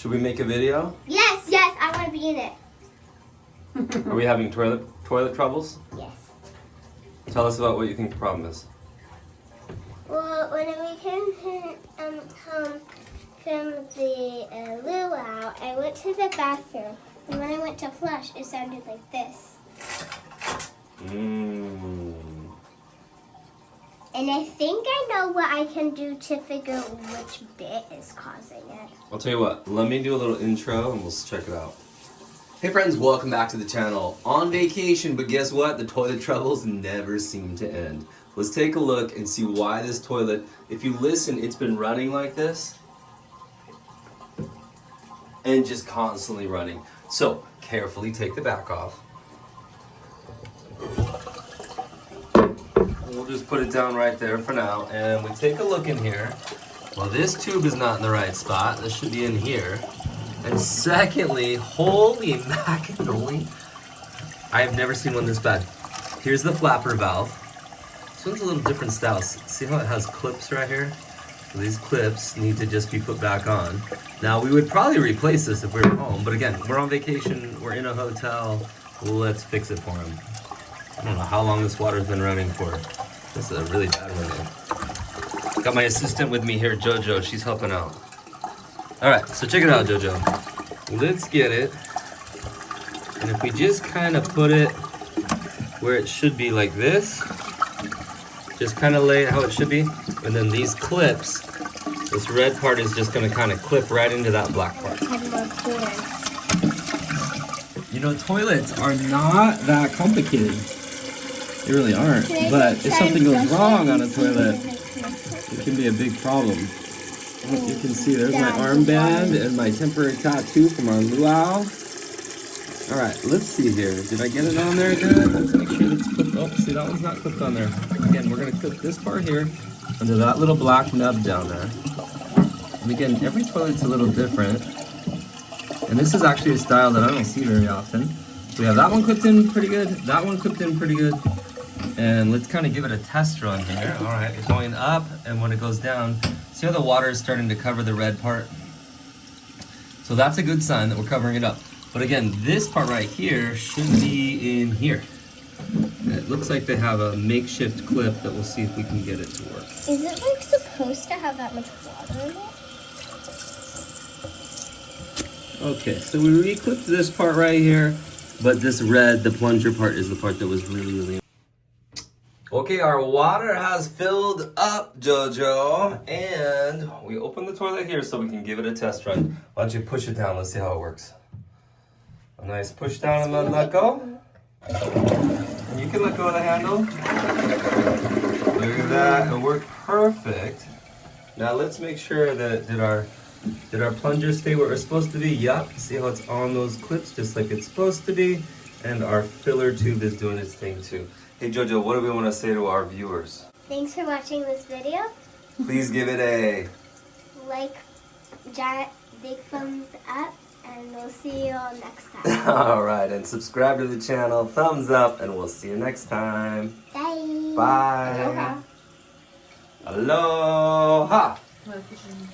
Should we make a video? Yes, yes, I want to be in it. Are we having toilet troubles? Yes. Tell us about what you think the problem is. Well, when we came home from the luau, I went to the bathroom, and when I went to flush, it sounded like this. And I think I know what I can do to figure out which bit is causing it. I'll tell you what, let me do a little intro and we'll check it out. Hey friends, welcome back to the channel. On vacation, but guess what? The toilet troubles never seem to end. Let's take a look and see why this toilet, if you listen, it's been running like this. And just constantly running. So, carefully take the back off. We'll just put it down right there for now, and we take a look in here. Well, this tube is not in the right spot. This should be in here. And secondly, holy macaroni, I have never seen one this bad. Here's the flapper valve. This one's a little different style. See how it has clips right here? So these clips need to just be put back on. Now, we would probably replace this if we were home, but again, we're on vacation, we're in a hotel, let's fix it for him. I don't know how long this water's been running for. This is a really bad one, though. Got my assistant with me here, Jojo. She's helping out. All right, so check it out, Jojo. Let's get it. And if we just kind of put it where it should be like this, just kind of lay it how it should be. And then these clips, this red part is just going to kind of clip right into that black part. You know, toilets are not that complicated. They really aren't. But if something goes wrong on a toilet, it can be a big problem. You can see there's my armband and my temporary tattoo from our luau. Alright, let's see here. Did I get it on there good? Let's make sure it's clipped. Oh, see, that one's not clipped on there. Again, we're going to clip this part here under that little black nub down there. And again, every toilet's a little different. And this is actually a style that I don't see very often. So we have that one clipped in pretty good, that one clipped in pretty good. And let's kind of give it a test run here. All right, it's going up, and when it goes down, see how the water is starting to cover the red part? So that's a good sign that we're covering it up. But again, this part right here should be in here. And it looks like they have a makeshift clip that we'll see if we can get it to work. Is it like supposed to have that much water in it? Okay, so we re-clipped this part right here, but this red, the plunger part, is the part that was really Okay, our water has filled up, Jojo, and we open the toilet here so we can give it a test run. Why don't you push it down? Let's see how it works. A nice push down and then let go. And you can let go of the handle. Look at that, it worked perfect. Now let's make sure that did our plunger stay where it's supposed to be? Yup. See how it's on those clips just like it's supposed to be? And our filler tube is doing its thing too. Hey Jojo, what do we want to say to our viewers? Thanks for watching this video. Please give it a like, giant, big thumbs up, and we'll see you all next time. Alright, and subscribe to the channel, thumbs up, and we'll see you next time. Bye. Bye. Aloha. Aloha.